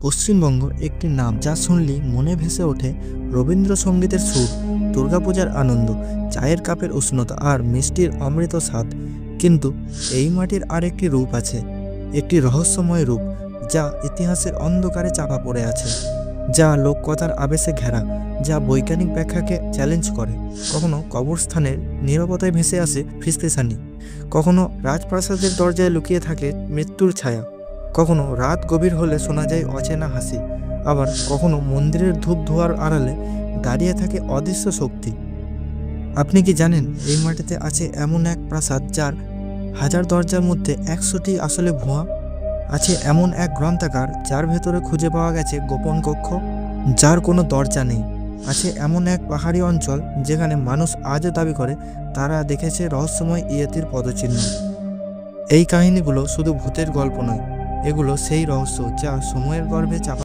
পশ্চিমবঙ্গ একটি নাম যা শুনলেই মনে ভেসে ওঠে রবীন্দ্রসঙ্গীতের সুর, দুর্গাপূজার আনন্দ, চায়ের কাপের উষ্ণতা আর মিষ্টির অমৃত স্বাদ। কিন্তু এই মাটির আরেকটি রূপ আছে, একটি রহস্যময় রূপ যা ইতিহাসের অন্ধকারে চাপা পড়ে আছে, যা লোককথার আবেশে ঘেরা, যা বৈজ্ঞানিক ব্যাখ্যাকে চ্যালেঞ্জ করে। কখনো কবরস্থানের নীরবতায় ভেসে আসে ফিসফিসানি, কখনো রাজপ্রাসাদের দরজায় লুকিয়ে থাকে মৃত্যুর ছায়া, কখনো রাত গভীর হলে শোনা যায় অচেনা হাসি, আবার কখনো মন্দিরের ধূপ ধোয়ার আড়ালে দাঁড়িয়ে থাকে অদৃশ্য শক্তি। আপনি কি জানেন এই মাটিতে আছে এমন এক প্রাসাদ যার হাজার দরজার মধ্যে 100টি আসলে ভুয়া? আছে এমন এক গ্রন্থাগার যার ভেতরে খুঁজে পাওয়া গেছে গোপন কক্ষ যার কোনো দরজা নেই? আছে এমন এক পাহাড়ি অঞ্চল যেখানে মানুষ আজও দাবি করে তারা দেখেছে রহস্যময় ইয়েতির পদচিহ্ন? এই কাহিনীগুলো শুধু ভূতের গল্প নয়, এগুলো সেই রহস্য যা সময়ের গর্ভে চাপা